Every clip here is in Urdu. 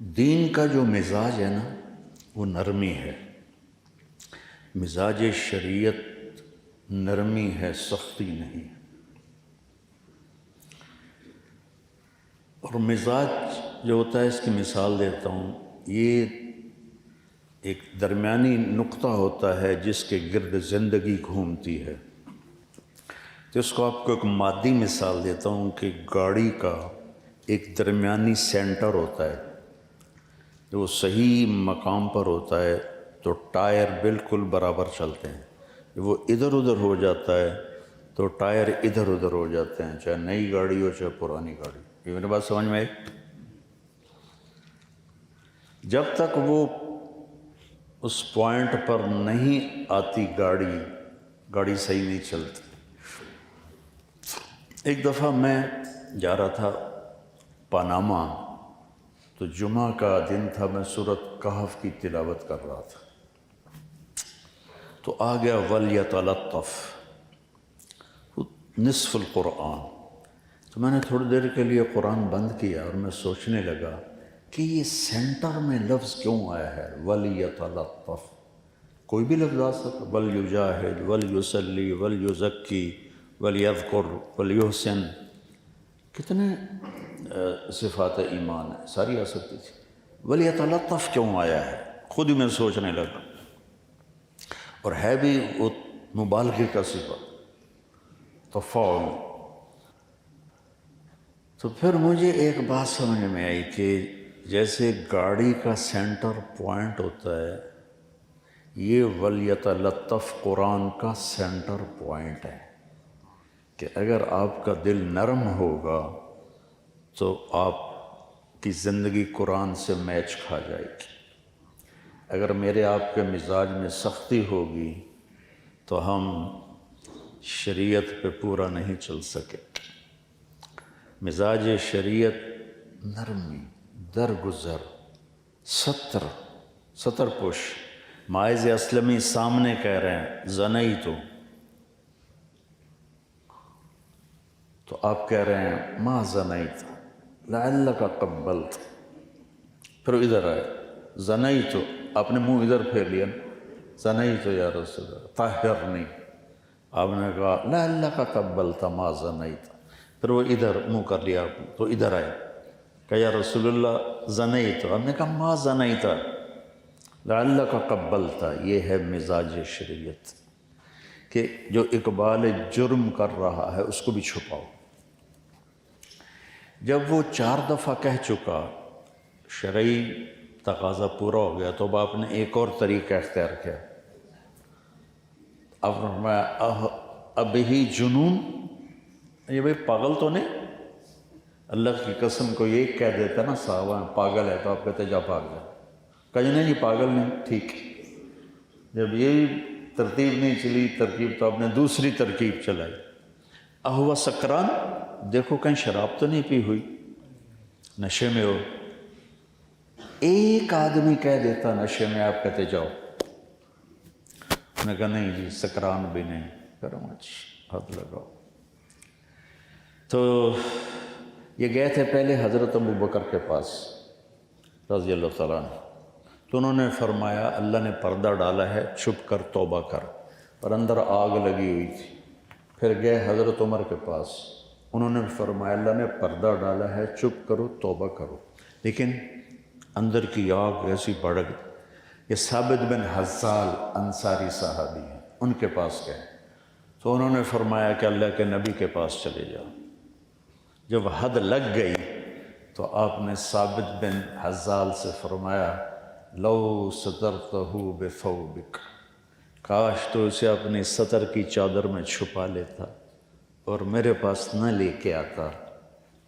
دین کا جو مزاج ہے نا وہ نرمی ہے، مزاج شریعت نرمی ہے، سختی نہیں۔ اور مزاج جو ہوتا ہے، اس کی مثال دیتا ہوں، یہ ایک درمیانی نقطہ ہوتا ہے جس کے گرد زندگی گھومتی ہے۔ تو اس کو آپ کو ایک مادی مثال دیتا ہوں کہ گاڑی کا ایک درمیانی سینٹر ہوتا ہے، جو وہ صحیح مقام پر ہوتا ہے تو ٹائر بالکل برابر چلتے ہیں۔ جب وہ ادھر ادھر ہو جاتا ہے تو ٹائر ادھر ادھر ہو جاتے ہیں، چاہے نئی گاڑی ہو چاہے پرانی گاڑی۔ یہ میری بات سمجھ میں آئی؟ جب تک وہ اس پوائنٹ پر نہیں آتی گاڑی صحیح نہیں چلتی۔ ایک دفعہ میں جا رہا تھا پاناما، تو جمعہ کا دن تھا، میں سورۃ کہف کی تلاوت کر رہا تھا، تو آ گیا وَلْيَتَلَطَّفْ نصف القرآن۔ تو میں نے تھوڑی دیر کے لیے قرآن بند کیا اور میں سوچنے لگا کہ یہ سینٹر میں لفظ کیوں آیا ہے وَلْيَتَلَطَّفْ؟ کوئی بھی لفظ آ سکتا، وَلْيُجَاهِدْ وَلْيُصَلِّ وَلْيُزَكِّ وَلْيَذْكُرْ وَلْيُحْسِنْ، کتنے صفات ایمان ہیں، ساری آ سکتی تھی۔ وَلْيَتَلَطَّفْ کیوں آیا ہے؟ خود ہی میں سوچنے لگا، اور ہے بھی وہ مبالغے کا صفت، تفاعل۔ تو پھر مجھے ایک بات سمجھ میں آئی کہ جیسے گاڑی کا سینٹر پوائنٹ ہوتا ہے، یہ وَلْيَتَلَطَّفْ قرآن کا سینٹر پوائنٹ ہے کہ اگر آپ کا دل نرم ہوگا تو آپ کی زندگی قرآن سے میچ کھا جائے گی۔ اگر میرے آپ کے مزاج میں سختی ہوگی تو ہم شریعت پہ پورا نہیں چل سکے۔ مزاج شریعت نرمی، درگزر، ستر پوش۔ ماعز اسلمی سامنے کہہ رہے ہیں زنیتو، تو آپ کہہ رہے ہیں ما زنیت لعلک قبلت، پھر ادھر آئے زنیتو، آپ نے منہ ادھر پھیر لیا، زنیتو یا رسول اللہ طہرنی، آپ نے کہا لعلک قبلت ما زنیت، پھر وہ ادھر منہ کر لیا آپ نے، تو ادھر آئے کہ یا رسول اللہ زنیتو، آپ نے کہا ما زنیت لعلک قبلت۔ یہ ہے مزاج شریعت کہ جو اقبال جرم کر رہا ہے اس کو بھی چھپاؤ۔ جب وہ 4 دفعہ کہہ چکا، شرعی تقاضا پورا ہو گیا، تو اب آپ نے ایک اور طریقہ اختیار کیا۔ اب فرمایا اب ہی جنون، یہ بھئی پاگل تو نہیں؟ اللہ کی قسم کو یہ کہہ دیتا نا صحابہ پاگل ہے، تو آپ کہتے جا بھاگ جا، کہیں نہیں پاگل نہیں، ٹھیک۔ جب یہ ترتیب نہیں چلی ترکیب، تو آپ نے دوسری ترکیب چلائی، اہو سکران، دیکھو کہیں شراب تو نہیں پی ہوئی، نشے میں ہو۔ ایک آدمی کہہ دیتا نشے میں، آپ کہتے جاؤ، میں کہا نہیں جی سکران بھی نہیں، کرم اچھی حد لگاؤ۔ تو یہ گئے تھے پہلے حضرت ابوبکر کے پاس رضی اللہ تعالیٰ عنہ، تو انہوں نے فرمایا اللہ نے پردہ ڈالا ہے، چھپ کر توبہ کر، پر اندر آگ لگی ہوئی تھی۔ پھر گئے حضرت عمر کے پاس، انہوں نے فرمایا اللہ نے پردہ ڈالا ہے، چپ کرو توبہ کرو، لیکن اندر کی آگ ایسی بڑھ گئی۔ یہ ثابت بن حزال انصاری صحابی ہیں، ان کے پاس گئے، تو انہوں نے فرمایا کہ اللہ کے نبی کے پاس چلے جاؤ۔ جب حد لگ گئی تو آپ نے ثابت بن حزال سے فرمایا لو سترتہ بثوبک، کاش تو اسے اپنی ستر کی چادر میں چھپا لیتا اور میرے پاس نہ لے کے آتا۔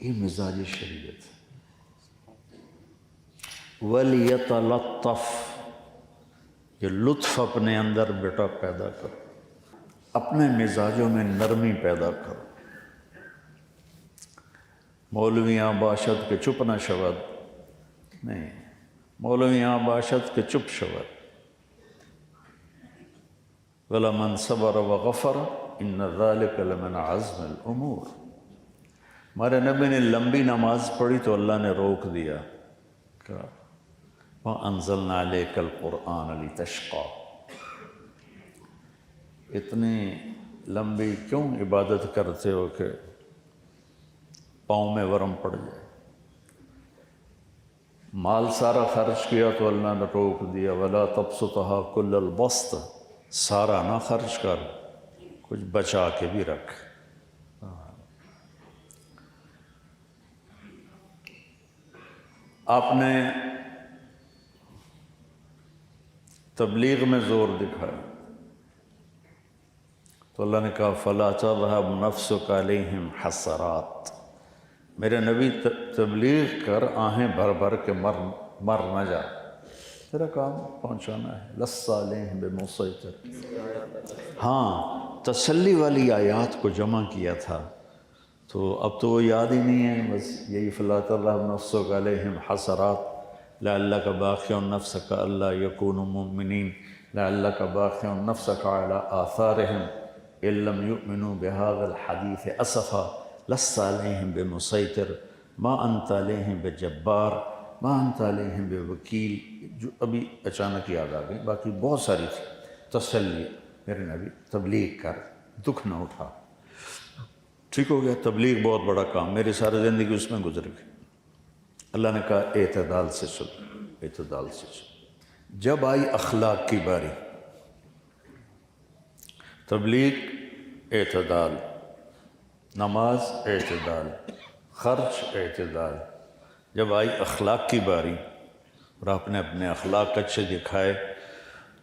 یہ مزاج شریعت۔ وَلْيَتَلَطَّفْ، یہ لطف اپنے اندر بیٹا پیدا کرو، اپنے مزاجوں میں نرمی پیدا کرو۔ مولویاں باشد کے چپ نہ شود، نہیں، مولویاں باشد کے چپ شود۔ وَلَمَنْ صَبَرَ وَغَفَرَ إِنَّ ذَلِكَ لَمِنْ عَزْمِ الْأُمُورِ۔ ہمارے نبی نے لمبی نماز پڑھی تو اللہ نے روک دیا، کہا وَأَنزَلْنَا عَلَيْكَ الْقُرْآنَ لِتَشْقَى۔ اتنی لمبی کیوں عبادت کرتے ہو کہ پاؤں میں ورم پڑ جائے؟ مال سارا خرچ کیا تو اللہ نے روک دیا، وَلَا تَبْسُطْهَا كُلَّ الْبَسْطِ، سارا نہ خرچ کر، کچھ بچا کے بھی رکھ۔ آپ نے تبلیغ میں زور دکھایا تو اللہ نے کہا فَلَا تَذْهَبْ نَفْسُكَ عَلَيْهِمْ حَسَرَاتٍ، میرے نبی تبلیغ کر، آہیں بھر بھر کے مر نہ جا، تیرا کام پہنچانا ہے، لَسَّ عَلَيْهِمْ بِمُصَيْطِرٍ۔ ہاں تسلی والی آیات کو جمع کیا تھا تو اب تو وہ یاد ہی نہیں ہے، بس یہی فَلَا تَذْهَبْ نَفْسُكَ عَلَيْهِمْ حَسَرَاتٍ لَعَلَّكَ بَاخِعٌ نَفْسَكَ أَلَّا يَكُونُوا مُؤْمِنِينَ لَعَلَّكَ بَاخِعٌ نَفْسَكَ عَلَىٰ آثَارِهِمْ إِن لَّمْ يُؤْمِنُوا بِهَٰذَا الْحَدِيثِ أَسَفًا لَسَّ عَلَيْهِمْ بِمُسَيْطِرٍ مَا أَنتَ عَلَيْهِمْ بِجَبَّارٍ مَا أَنتَ عَلَيْهِمْ بِوَكِيلٍ، جو ابھی اچانک یاد آ گئی، باقی بہت ساری تھی۔ تسلی، میرے نبی تبلیغ کر، دکھ نہ اٹھا، ٹھیک ہو گیا۔ تبلیغ بہت بڑا کام، میری ساری زندگی اس میں گزر گئی۔ اللہ نے کہا اعتدال سے چلو، اعتدال سے چلو۔ جب آئی اخلاق کی باری، تبلیغ اعتدال، نماز اعتدال، خرچ اعتدال۔ جب آئی اخلاق کی باری اور آپ نے اپنے اخلاق اچھے دکھائے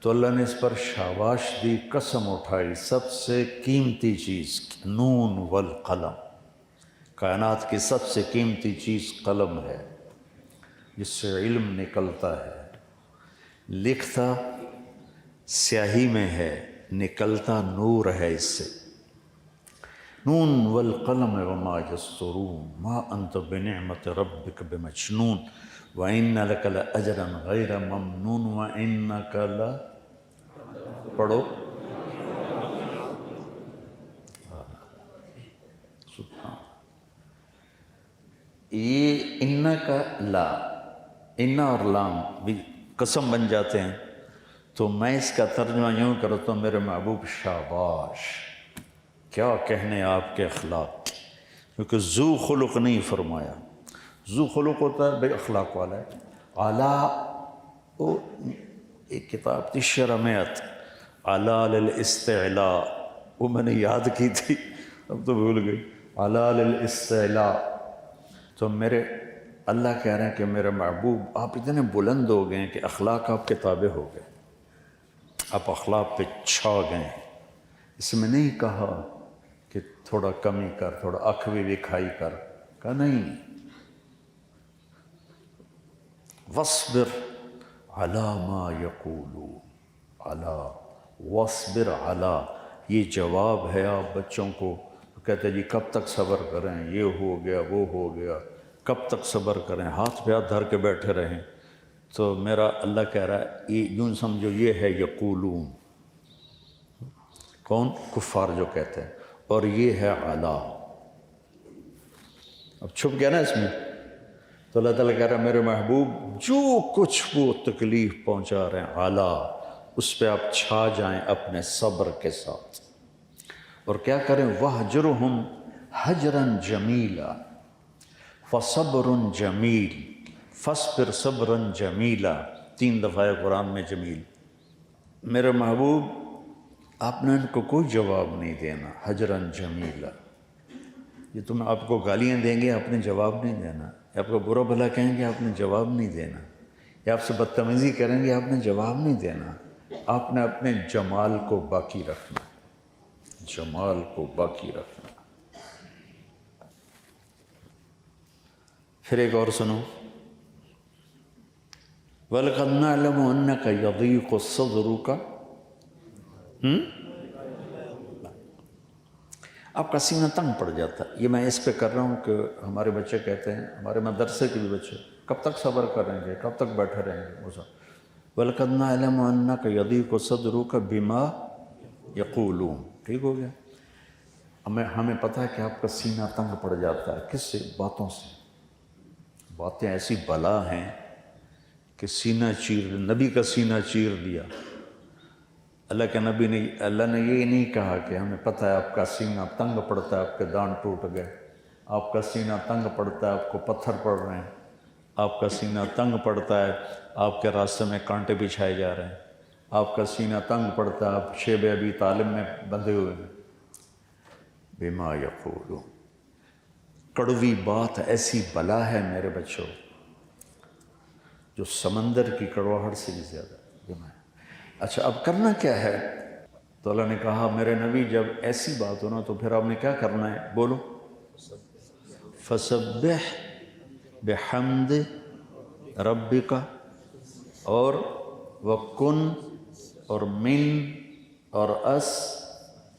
تو اللہ نے اس پر شاباش دی، قسم اٹھائی، سب سے قیمتی چیز نون والقلم، کائنات کی سب سے قیمتی چیز قلم ہے، جس سے علم نکلتا ہے، لکھتا سیاہی میں ہے، نکلتا نور ہے اس سے۔ نون والقلم وما یسطرون ما انت بنعمت ربک بمجنون وان لک لاجرا غیر ممنون وانک ل پڑھو سبحان۔ یہ ان کا لا، ان اور لام بھی قسم بن جاتے ہیں، تو میں اس کا ترجمہ یوں کرتا ہوں، میرے محبوب شاباش، کیا کہنے آپ کے اخلاق، کیونکہ ذو خلق نہیں فرمایا۔ ذو خلق ہوتا ہے بے اخلاق والا ہے۔ اعلیٰ، وہ ایک کتاب تھی شرمیت، اعلیٰ للاستعلاء، وہ میں نے یاد کی تھی، اب تو بھول گئی، اعلیٰ للاستعلاء۔ تو میرے اللہ کہہ رہے ہیں کہ میرے محبوب آپ اتنے بلند ہو گئے ہیں کہ اخلاق آپ کے تابع ہو گئے، آپ اخلاق پہ چھا گئے ہیں۔ اس میں نہیں کہا کہ تھوڑا کمی کر، تھوڑا اکھوی وکھائی کر، کہا نہیں، وَاصْبِرْ عَلَىٰ مَا يَقُولُونَ، عَلَىٰ وَاصْبِرْ عَلَىٰ، یہ جواب ہے آپ بچوں کو، کہتے جی کب تک صبر کریں، یہ ہو گیا وہ ہو گیا، کب تک صبر کریں، ہاتھ پہ ہاتھ دھر کے بیٹھے رہیں۔ تو میرا اللہ کہہ رہا ہے یہ یوں سمجھو، یہ ہے یقولون، کون؟ کفار جو کہتے ہیں، اور یہ ہے اعلیٰ۔ اب چھپ گیا نا اس میں، تو اللہ تعالیٰ کہہ رہا ہے میرے محبوب جو کچھ وہ تکلیف پہنچا رہے ہیں اعلیٰ، اس پہ آپ چھا جائیں اپنے صبر کے ساتھ، اور کیا کریں؟ وَاهْجُرْهُمْ هَجْرًا جَمِيلًا فَصَبْرٌ جَمِيلٌ فَاصْبِرْ صَبْرًا جَمِيلًا، 3 دفعہ ہے قرآن میں جمیل۔ میرے محبوب آپ نے ان کو کوئی جواب نہیں دینا، حجراً جمیلا، یہ تم آپ کو گالیاں دیں گے آپ نے جواب نہیں دینا، یا آپ کو برا بھلا کہیں گے آپ نے جواب نہیں دینا، یا آپ سے بدتمیزی کریں گے آپ نے جواب نہیں دینا، آپ نے اپنے جمال کو باقی رکھنا، جمال کو باقی رکھنا۔ پھر ایک اور سنو، وَلَقَدْ نَعْلَمُ أَنَّكَ يَضِيقُ صَدْرُكَ، آپ کا سینہ تنگ پڑ جاتا ہے۔ یہ میں اس پہ کر رہا ہوں کہ ہمارے بچے کہتے ہیں، ہمارے مدرسے کے بھی بچے، کب تک صبر کریں گے، کب تک بیٹھے رہیں گے؟ وَلَقَدْ نَعْلَمُ أَنَّكَ يَضِيقُ صَدْرُكَ بِمَا يَقُولُونَ، ٹھیک ہو گیا؟ ہمیں پتہ ہے کہ آپ کا سینہ تنگ پڑ جاتا ہے، کس سے؟ باتوں سے۔ باتیں ایسی بلا ہیں کہ سینہ چیر، نبی کا سینہ چیر دیا۔ اللہ کے نبی نے، اللہ نے یہ نہیں کہا کہ ہمیں پتہ ہے آپ کا سینہ تنگ پڑتا ہے، آپ کے دان ٹوٹ گئے، آپ کا سینہ تنگ پڑتا ہے، آپ کو پتھر پڑ رہے ہیں، آپ کا سینہ تنگ پڑتا ہے، آپ کے راستے میں کانٹے بچھائے جا رہے ہیں، آپ کا سینہ تنگ پڑتا ہے، آپ شیب ابی طالب میں بندھے ہوئے ہیں۔ بما یقولون، کڑوی بات ایسی بلا ہے میرے بچوں جو سمندر کی کڑواہٹ سے بھی زیادہ ہے۔ اچھا اب کرنا کیا ہے؟ تو اللہ نے کہا میرے نبی جب ایسی بات ہونا تو پھر آپ نے کیا کرنا ہے؟ بولو، فسبح بحمد ربک، اور وکن، اور من، اور اس،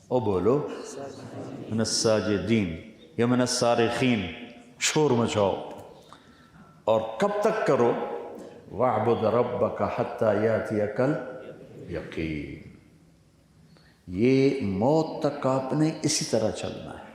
اور بولو من الساجدین یا من الصارخین، شور مچاؤ۔ اور کب تک کرو؟ وَاعْبُدْ رَبَّكَ حَتَّى يَأْتِيَكَ الْيَقِينُ، یہ موت تک آپ نے اسی طرح چلنا ہے۔